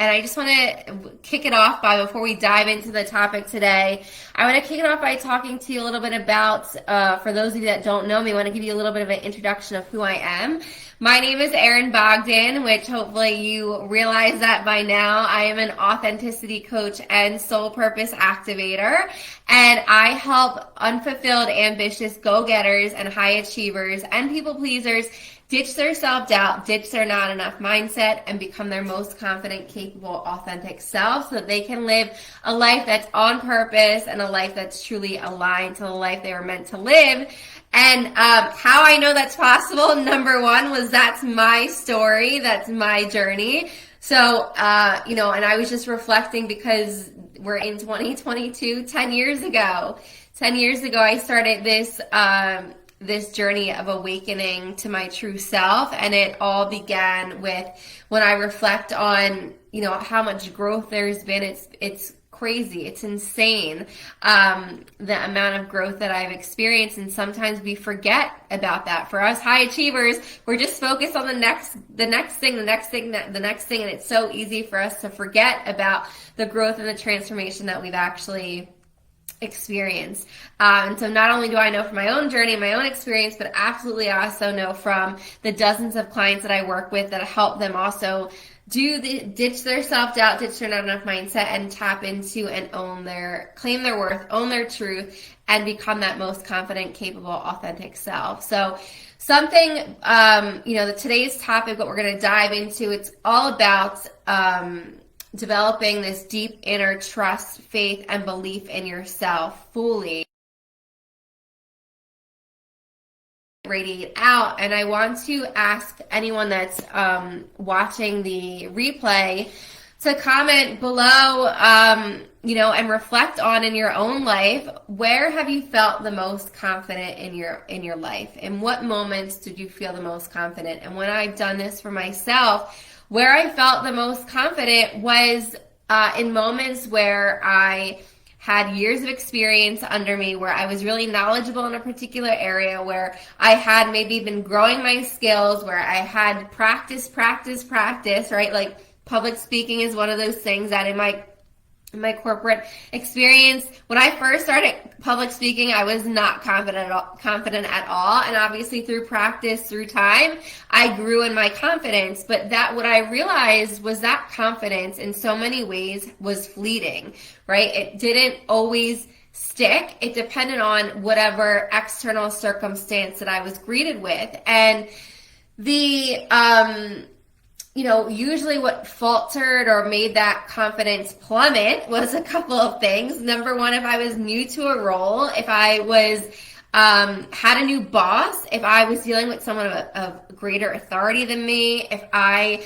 And I just want to kick it off before we dive into the topic today, I want to kick it off by talking to you a little bit about, for those of you that don't know me, I want to give you a little bit of an introduction of who I am. My name is Erin Bogdan, which hopefully you realize that by now. I am an authenticity coach and soul purpose activator, and I help unfulfilled, ambitious go-getters and high achievers and people pleasers ditch their self-doubt, ditch their not enough mindset, and become their most confident, capable, authentic self so that they can live a life that's on purpose and a life that's truly aligned to the life they were meant to live. And how I know that's possible, number one, was that's my story, that's my journey. So, and I was just reflecting because we're in 2022, 10 years ago. 10 years ago, I started this journey of awakening to my true self, and it all began with when I reflect on, how much growth there's been. It's crazy. It's insane, the amount of growth that I've experienced, and sometimes we forget about that. For us high achievers, we're just focused on the next thing, and it's so easy for us to forget about the growth and the transformation that we've actually experience. And so not only do I know from my own journey and my own experience, but absolutely I also know from the dozens of clients that I work with that help them also ditch their self-doubt, ditch their not enough mindset, and tap into and claim their worth, own their truth, and become that most confident, capable, authentic self. So something, today's topic, what we're going to dive into, it's all about, developing this deep inner trust, faith, and belief in yourself fully. Radiate out. And I want to ask anyone that's watching the replay to comment below, and reflect on in your own life, where have you felt the most confident in your life? In what moments did you feel the most confident? And when I've done this for myself, where I felt the most confident was in moments where I had years of experience under me, where I was really knowledgeable in a particular area, where I had maybe been growing my skills, where I had practice, right? Like public speaking is one of those things that in my corporate experience, when I first started public speaking, I was not confident at all. And obviously through practice, through time, I grew in my confidence. But what I realized was that confidence in so many ways was fleeting, right? It didn't always stick. It depended on whatever external circumstance that I was greeted with. And usually what faltered or made that confidence plummet was a couple of things. Number one, if I was new to a role, if I was had a new boss, if I was dealing with someone of greater authority than me, if I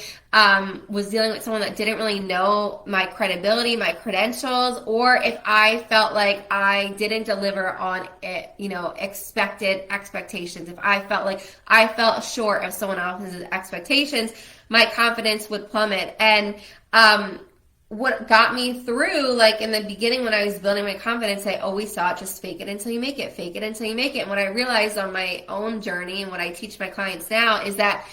was dealing with someone that didn't really know my credibility, my credentials, or if I felt like I didn't deliver on expected expectations, if I felt like I fell short of someone else's expectations, my confidence would plummet. And what got me through, like in the beginning when I was building my confidence, I always thought, just fake it until you make it, fake it until you make it. And what I realized on my own journey and what I teach my clients now is that,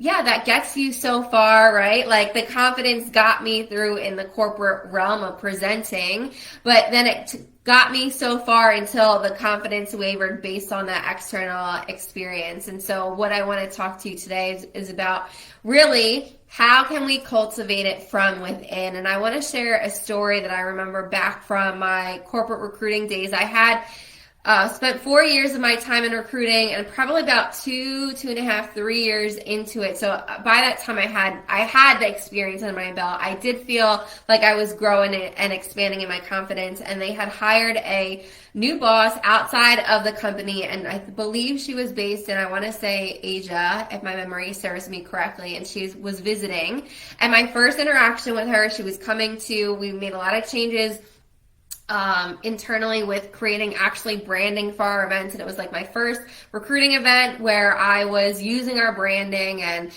that gets you so far, right? Like the confidence got me through in the corporate realm of presenting, but then it got me so far until the confidence wavered based on that external experience. And so what I want to talk to you today is about really how can we cultivate it from within. And I want to share a story that I remember back from my corporate recruiting days. I had spent 4 years of my time in recruiting, and probably about 2.5, 3 years into it. So by that time I had the experience under my belt. I did feel like I was growing and expanding in my confidence, and they had hired a new boss outside of the company, and I believe she was based in, I want to say, Asia, if my memory serves me correctly, and she was visiting. And my first interaction with her, she was coming to, we made a lot of changes internally with creating actually branding for our events, and it was like my first recruiting event where I was using our branding and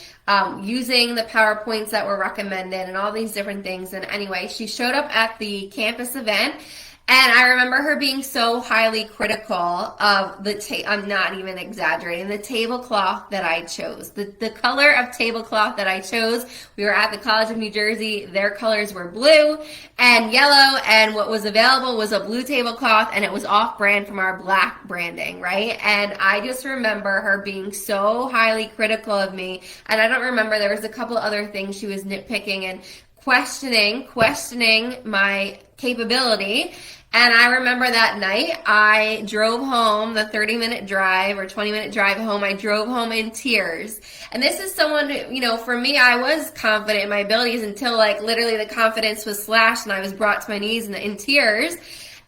using the PowerPoints that were recommended and all these different things. And anyway, she showed up at the campus event, And I remember her being so highly critical of I'm not even exaggerating, the tablecloth that I chose. The color of tablecloth that I chose, we were at the College of New Jersey, their colors were blue and yellow, and what was available was a blue tablecloth, and it was off-brand from our black branding, right? And I just remember her being so highly critical of me, and I don't remember, there was a couple other things she was nitpicking and questioning my capability. And I remember that night I drove home, the 30-minute drive or 20-minute drive home, I drove home in tears. And this is someone, for me, I was confident in my abilities until like literally the confidence was slashed and I was brought to my knees in tears.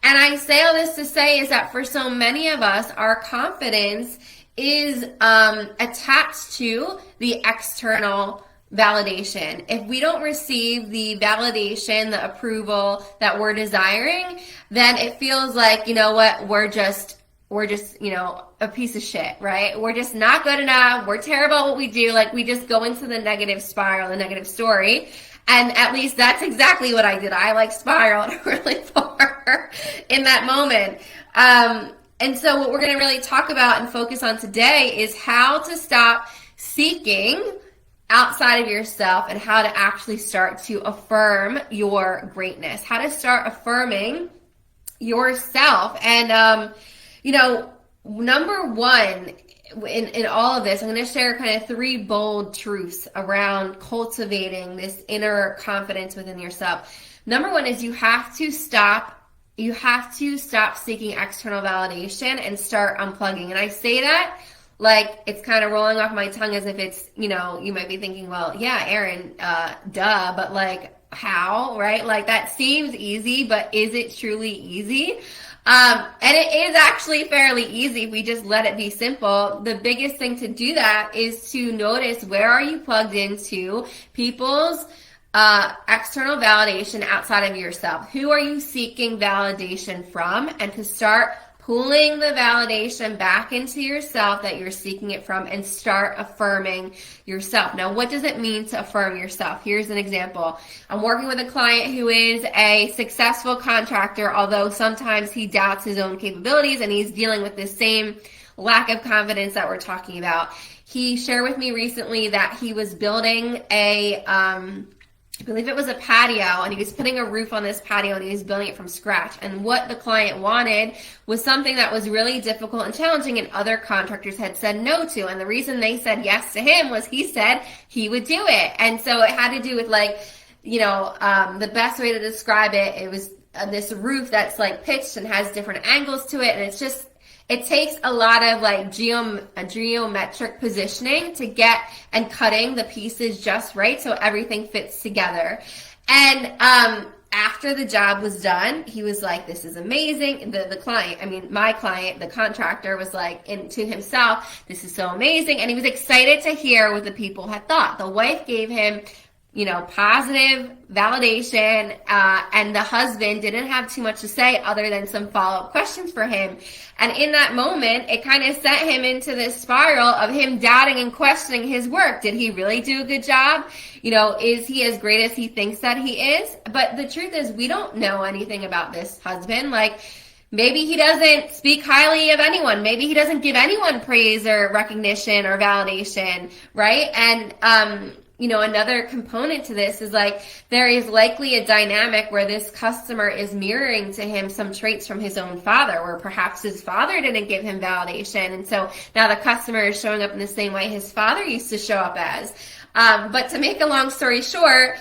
And I say all this to say is that for so many of us, our confidence is attached to the external validation. If we don't receive the validation, the approval that we're desiring, then it feels like, we're just, a piece of shit, right? We're just not good enough. We're terrible at what we do. Like we just go into the negative spiral, the negative story. And at least that's exactly what I did. I spiraled really far in that moment. And so what we're going to really talk about and focus on today is how to stop seeking outside of yourself and how to actually start to affirm your greatness, how to start affirming yourself. And, number one in all of this, I'm going to share kind of 3 bold truths around cultivating this inner confidence within yourself. Number 1 is you have to stop seeking external validation and start unplugging. And I say that like it's kind of rolling off my tongue as if it's, you might be thinking, well, yeah, Erin, duh, but like how, right? Like that seems easy, but is it truly easy? And it is actually fairly easy if we just let it be simple. The biggest thing to do that is to notice, where are you plugged into people's external validation outside of yourself? Who are you seeking validation from? And to start pulling the validation back into yourself that you're seeking it from and start affirming yourself. Now, what does it mean to affirm yourself? Here's an example. I'm working with a client who is a successful contractor, although sometimes he doubts his own capabilities and he's dealing with this same lack of confidence that we're talking about. He shared with me recently that he was building I believe it was a patio, and he was putting a roof on this patio and he was building it from scratch. And what the client wanted was something that was really difficult and challenging, and other contractors had said no to. And the reason they said yes to him was he said he would do it. And so it had to do with the best way to describe it, it was this roof that's like pitched and has different angles to it. And it takes a lot of geometric positioning to get and cutting the pieces just right so everything fits together. And after the job was done, he was like, this is amazing. My client, the contractor, was like to himself, this is so amazing. And he was excited to hear what the people had thought. The wife gave him positive validation, and the husband didn't have too much to say other than some follow-up questions for him. And in that moment, it kind of sent him into this spiral of him doubting and questioning his work. Did he really do a good job? Is he as great as he thinks that he is? But the truth is, we don't know anything about this husband. Maybe he doesn't speak highly of anyone. Maybe he doesn't give anyone praise or recognition or validation, right? And, another component to this is there is likely a dynamic where this customer is mirroring to him some traits from his own father, where perhaps his father didn't give him validation. And so now the customer is showing up in the same way his father used to show up as. But to make a long story short,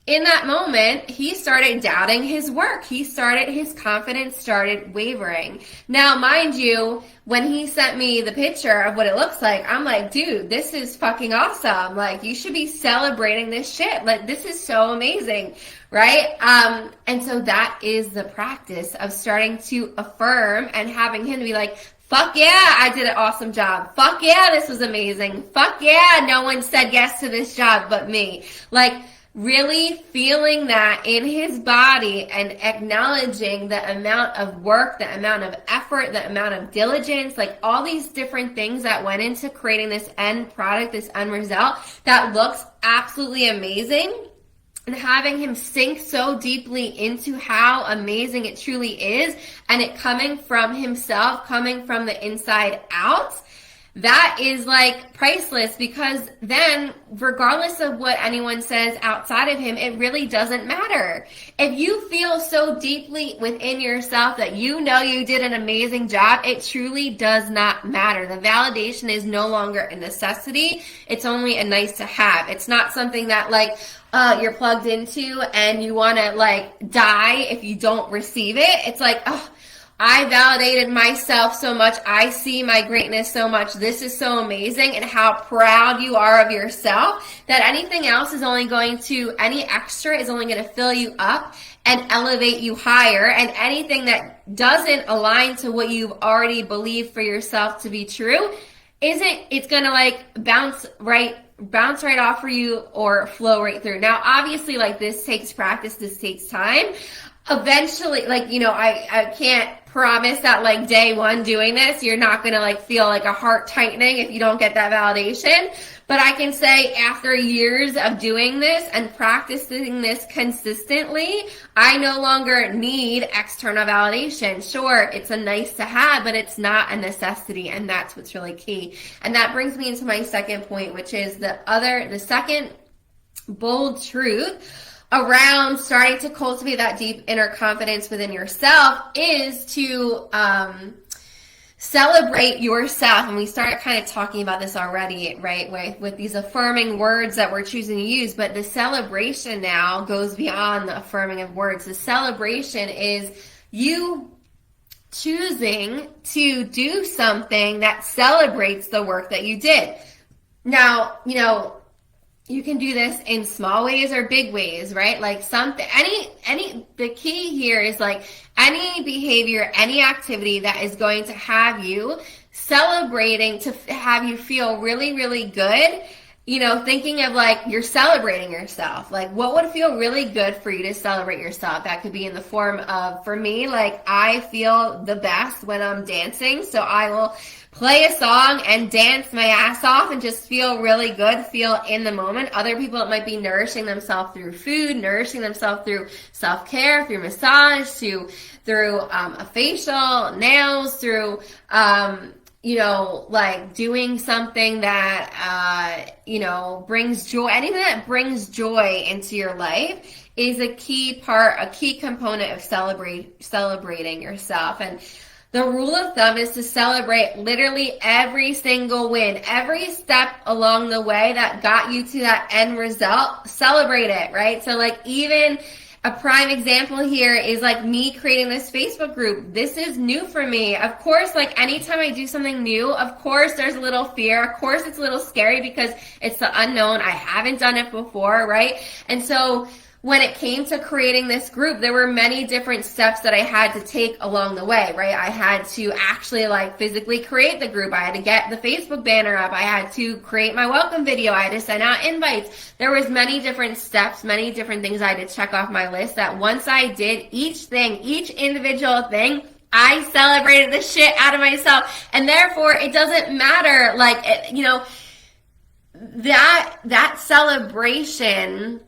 in that moment, he started doubting his work. His confidence started wavering. Now, mind you, when he sent me the picture of what it looks like, I'm like, dude, this is fucking awesome. You should be celebrating this shit. This is so amazing, right? And so that is the practice of starting to affirm and having him to be like, fuck yeah, I did an awesome job. Fuck yeah, this was amazing. Fuck yeah, no one said yes to this job but me. Really feeling that in his body and acknowledging the amount of work, the amount of effort, the amount of diligence, all these different things that went into creating this end product, this end result that looks absolutely amazing. and having him sink so deeply into how amazing it truly is, and it coming from himself, coming from the inside out, that is like priceless, because then regardless of what anyone says outside of him, it really doesn't matter. If you feel so deeply within yourself that you know you did an amazing job, it truly does not matter. The validation is no longer a necessity. It's only a nice to have. It's not something that like you're plugged into and you want to like die if you don't receive it. It's like, oh, I validated myself so much. I see my greatness so much. This is so amazing, and how proud you are of yourself, that anything else is only going to, any extra is only going to fill you up and elevate you higher. And anything that doesn't align to what you've already believed for yourself to be true, it's going to like bounce right off for you or flow right through. Now, obviously, like, this takes practice. This takes time. Eventually, like, you know, I can't promise that like day one doing this, you're not going to like feel like a heart tightening if you don't get that validation. But I can say after years of doing this and practicing this consistently, I no longer need external validation. Sure, it's a nice to have, but it's not a necessity. And that's what's really key. And that brings me into my second point, which is the second bold truth around starting to cultivate that deep inner confidence within yourself is to celebrate yourself. And we started kind of talking about this already, right? With these affirming words that we're choosing to use. But the celebration now goes beyond the affirming of words. The celebration is you choosing to do something that celebrates the work that you did. Now, you know, you can do this in small ways or big ways, right? Like the key here is like any behavior, any activity that is going to have you celebrating, to have you feel really, really good. You know, thinking of like you're celebrating yourself. Like, what would feel really good for you to celebrate yourself? That could be in the form of, for me, like, I feel the best when I'm dancing. So I will play a song and dance my ass off and just feel really good, feel in the moment. Other people, it might be nourishing themselves through food, nourishing themselves through self-care, through massage, through a facial, nails, through, you know, like doing something that, you know, brings joy. Anything that brings joy into your life is a key component of celebrating yourself. And the rule of thumb is to celebrate literally every single win, every step along the way that got you to that end result. Celebrate it, right? So like, even a prime example here is like me creating this Facebook group. This is new for me. Of course, like anytime I do something new, of course there's a little fear. Of course it's a little scary because it's the unknown. I haven't done it before, right? And so when it came to creating this group, there were many different steps that I had to take along the way, right? I had to actually like physically create the group. I had to get the Facebook banner up. I had to create my welcome video. I had to send out invites. There was many different steps, many different things I had to check off my list, that once I did each individual thing, I celebrated the shit out of myself. And therefore, it doesn't matter, like, you know, that celebration,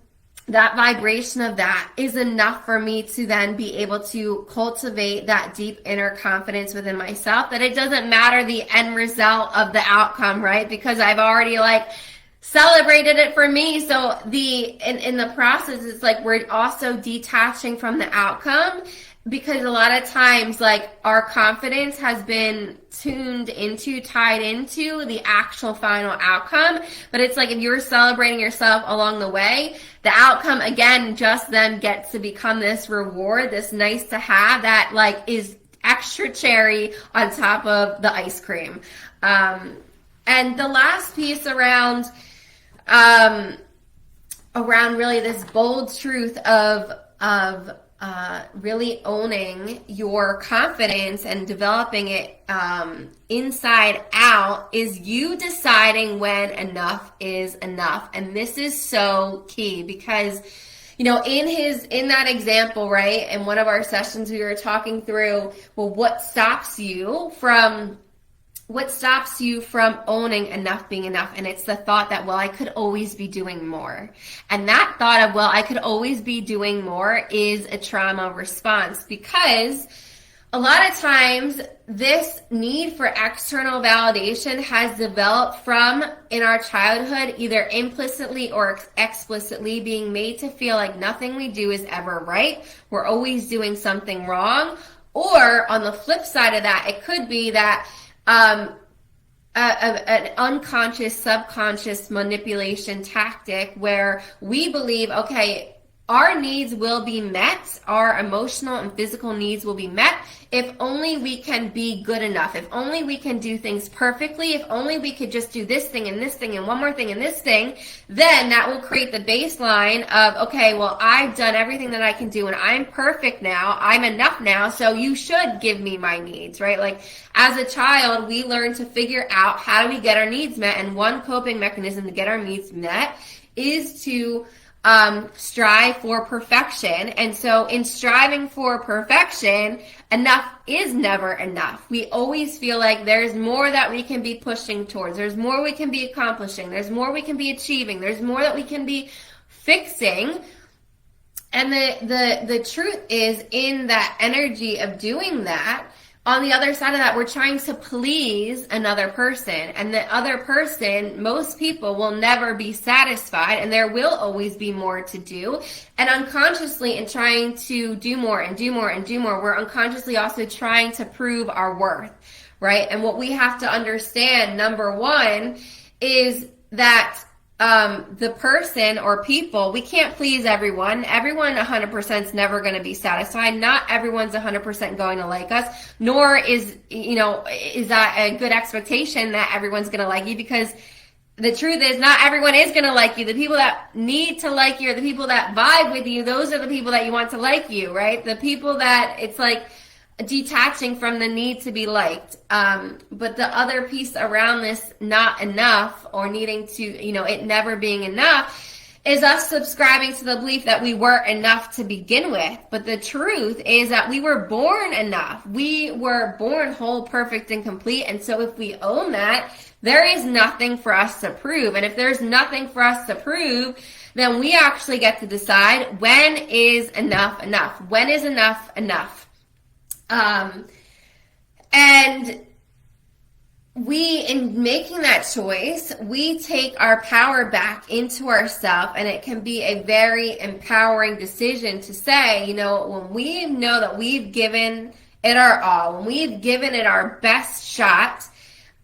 that vibration of that is enough for me to then be able to cultivate that deep inner confidence within myself, that it doesn't matter the end result of the outcome, right? Because I've already like celebrated it for me. So in the process, it's like we're also detaching from the outcome, because a lot of times like our confidence has been tied into the actual final outcome. But it's like if you're celebrating yourself along the way, the outcome again just then gets to become this reward, this nice to have that like is extra cherry on top of the ice cream. And the last piece around really this bold truth of really owning your confidence and developing it inside out is you deciding when enough is enough. And this is so key, because you know, in that example, right, in one of our sessions we were talking through, well, what stops you from what stops you from owning enough being enough? And it's the thought that, well, I could always be doing more. And that thought of, well, I could always be doing more is a trauma response, because a lot of times this need for external validation has developed from in our childhood, either implicitly or explicitly being made to feel like nothing we do is ever right. We're always doing something wrong. Or on the flip side of that, it could be that an unconscious, subconscious manipulation tactic where we believe, okay, our needs will be met, our emotional and physical needs will be met if only we can be good enough, if only we can do things perfectly, if only we could just do this thing and one more thing and this thing, then that will create the baseline of, okay, well, I've done everything that I can do and I'm perfect now, I'm enough now, so you should give me my needs, right? Like, as a child, we learn to figure out how do we get our needs met, and one coping mechanism to get our needs met is to strive for perfection. And so in striving for perfection, enough is never enough. We always feel like there's more that we can be pushing towards. There's more we can be accomplishing. There's more we can be achieving. There's more that we can be fixing. And the truth is, in that energy of doing that, on the other side of that, we're trying to please another person, and the other person, most people, will never be satisfied, and there will always be more to do. And unconsciously, in trying to do more and do more and do more, we're unconsciously also trying to prove our worth, right? And what we have to understand, number one, is that the person or people, we can't please everyone. Everyone 100% is never going to be satisfied. Not everyone's 100% going to like us, nor is that a good expectation that everyone's going to like you, because the truth is not everyone is going to like you. The people that need to like you, or the people that vibe with you, those are the people that you want to like you, right? The people that it's like detaching from the need to be liked. But the other piece around this not enough, or needing to, it never being enough, is us subscribing to the belief that we weren't enough to begin with. But the truth is that we were born enough. We were born whole, perfect, and complete. And so if we own that, there is nothing for us to prove. And if there's nothing for us to prove, then we actually get to decide, when is enough enough? When is enough enough? And we, in making that choice, we take our power back into ourselves, and it can be a very empowering decision to say, when we know that we've given it our all, when we've given it our best shot,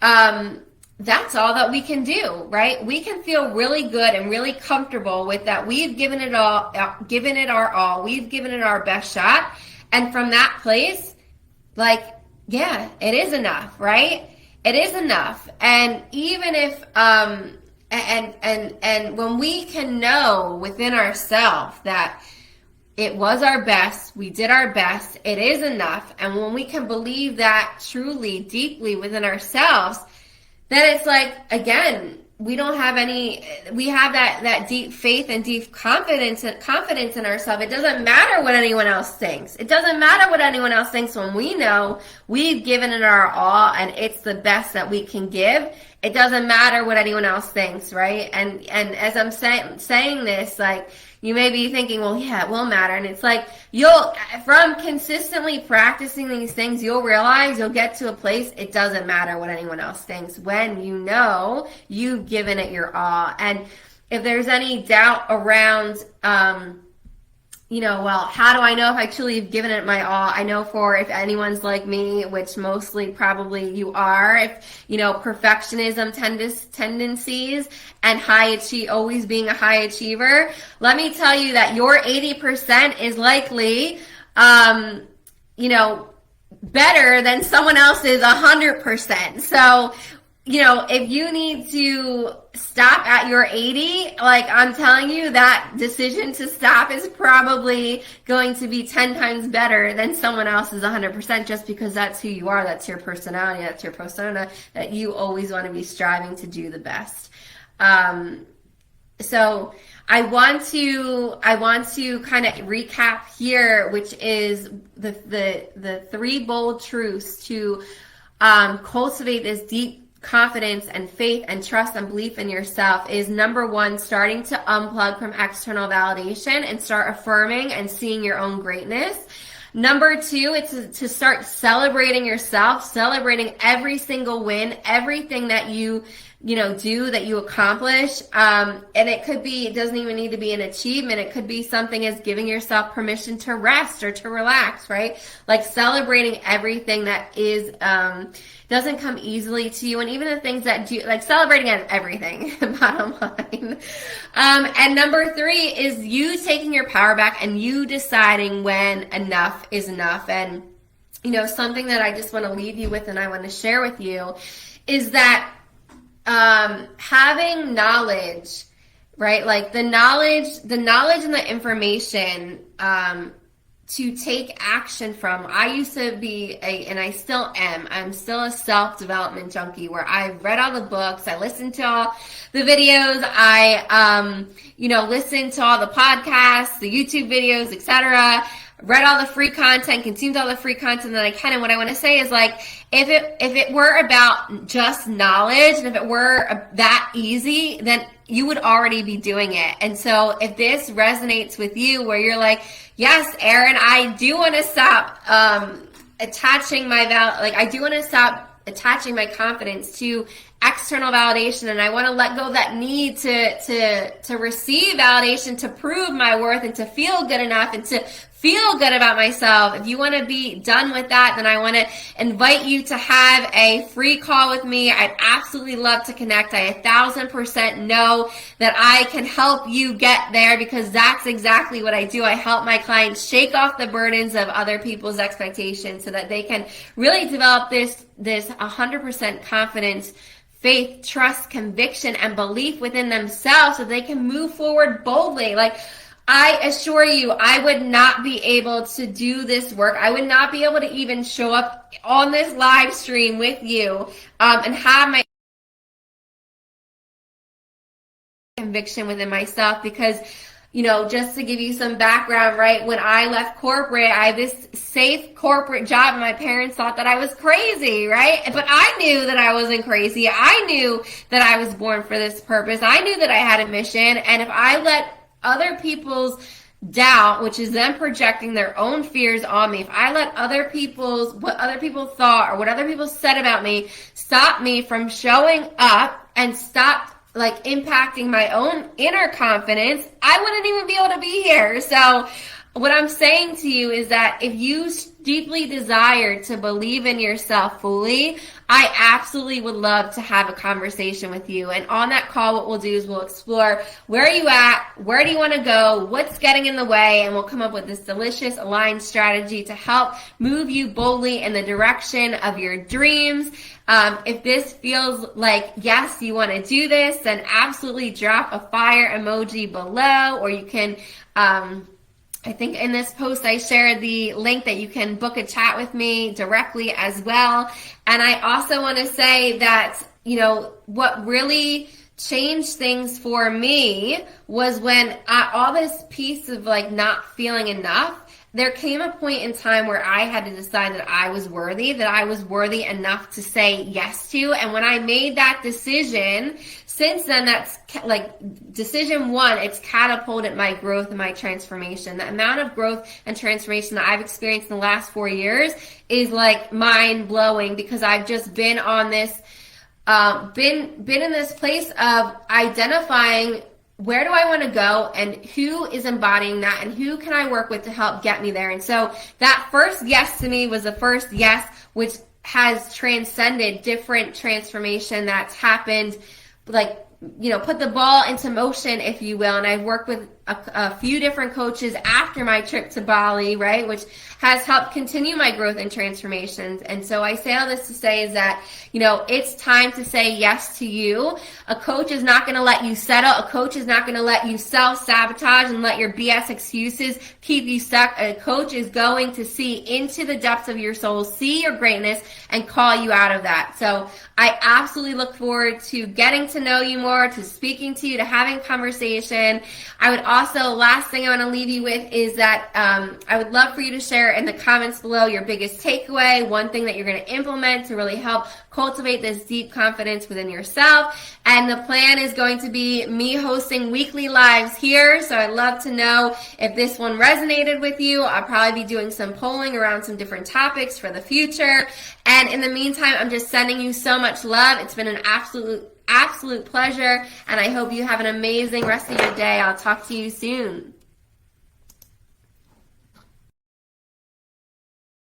that's all that we can do, right? We can feel really good and really comfortable with that. We've given it all, given it our all, we've given it our best shot. And from that place, yeah, it is enough, right? It is enough. And even if, and when we can know within ourselves that it was our best, we did our best, it is enough. And when we can believe that truly, deeply within ourselves, then it's like, again, we have that deep faith and deep confidence in ourselves. It doesn't matter what anyone else thinks. It doesn't matter what anyone else thinks when we know we've given it our all and it's the best that we can give. It doesn't matter what anyone else thinks, right? And as I'm saying this, like, you may be thinking, well, yeah, it will matter. And it's like, from consistently practicing these things, you'll realize, you'll get to a place, it doesn't matter what anyone else thinks when you know you've given it your all. And if there's any doubt around, well, how do I know if I truly have given it my all? I know if anyone's like me, which mostly probably you are, if, perfectionism tendencies and always being a high achiever, let me tell you that your 80% is likely, better than someone else's 100%. So, if you need to stop at your 80, like, I'm telling you, that decision to stop is probably going to be 10 times better than someone else's 100%, just because that's who you are, that's your personality, that's your persona, that you always want to be striving to do the best. So I want to kind of recap here, which is the 3 bold truths to cultivate this deep confidence and faith and trust and belief in yourself is number one, starting to unplug from external validation and start affirming and seeing your own greatness. Number two, it's to start celebrating yourself, celebrating every single win, everything that you do, that you accomplish. And it doesn't even need to be an achievement. It could be something as giving yourself permission to rest or to relax, right? Like celebrating everything that is, doesn't come easily to you, and even the things that do, like celebrating everything, bottom line. And number three is you taking your power back and you deciding when enough is enough. And, something that I just want to leave you with and I want to share with you is that having knowledge, right? Like the knowledge and the information, to take action from. I used to be and I still am, I'm still a self-development junkie where I read all the books, I listened to all the videos, I, listened to all the podcasts, the YouTube videos, etc., read all the free content, consumed all the free content that I can. And what I want to say is, like, if it were about just knowledge and if it were that easy, then you would already be doing it. And so if this resonates with you where you're like, yes, Erin, I do want to stop attaching my confidence to external validation, and I want to let go of that need to receive validation, to prove my worth and to feel good enough and to feel good about myself. If you want to be done with that, then I want to invite you to have a free call with me. I'd absolutely love to connect. I 1,000% know that I can help you get there, because that's exactly what I do. I help my clients shake off the burdens of other people's expectations so that they can really develop this 100% confidence, faith, trust, conviction, and belief within themselves so they can move forward boldly. Like, I assure you, I would not be able to do this work. I would not be able to even show up on this live stream with you and have my conviction within myself, because just to give you some background, right? When I left corporate, I had this safe corporate job and my parents thought that I was crazy, right? But I knew that I wasn't crazy. I knew that I was born for this purpose. I knew that I had a mission. And if I let other people's doubt, which is them projecting their own fears on me, if I let what other people thought or what other people said about me stop me from showing up and stop impacting my own inner confidence, I wouldn't even be able to be here. So what I'm saying to you is that if you deeply desire to believe in yourself fully, I absolutely would love to have a conversation with you. And on that call, what we'll do is we'll explore where are you at, where do you want to go, what's getting in the way, and we'll come up with this delicious aligned strategy to help move you boldly in the direction of your dreams. If this feels like, yes, you want to do this, then absolutely drop a fire emoji below, or you can, I think in this post I shared the link that you can book a chat with me directly as well. And I also want to say that, what really changed things for me was when all this piece of not feeling enough, there came a point in time where I had to decide that I was worthy enough to say yes to. And when I made that decision, since then, that's decision one, it's catapulted my growth and my transformation. The amount of growth and transformation that I've experienced in the last 4 years is mind blowing, because I've just been on this, been in this place of identifying where do I want to go and who is embodying that and who can I work with to help get me there. And so that first yes to me was the first yes, which has transcended different transformation that's happened, put the ball into motion, if you will. And I've worked with a few different coaches after my trip to Bali, right, which has helped continue my growth and transformations. And so I say all this to say is that, it's time to say yes to you. A coach is not going to let you settle. A coach is not going to let you self-sabotage and let your BS excuses keep you stuck. A coach is going to see into the depths of your soul, see your greatness, and call you out of that. So I absolutely look forward to getting to know you more, to speaking to you, to having conversation. I would Also, last thing I want to leave you with is that I would love for you to share in the comments below your biggest takeaway, one thing that you're going to implement to really help cultivate this deep confidence within yourself. And the plan is going to be me hosting weekly lives here. So I'd love to know if this one resonated with you. I'll probably be doing some polling around some different topics for the future. And in the meantime, I'm just sending you so much love. It's been an absolute pleasure, and I hope you have an amazing rest of your day. I'll talk to you soon.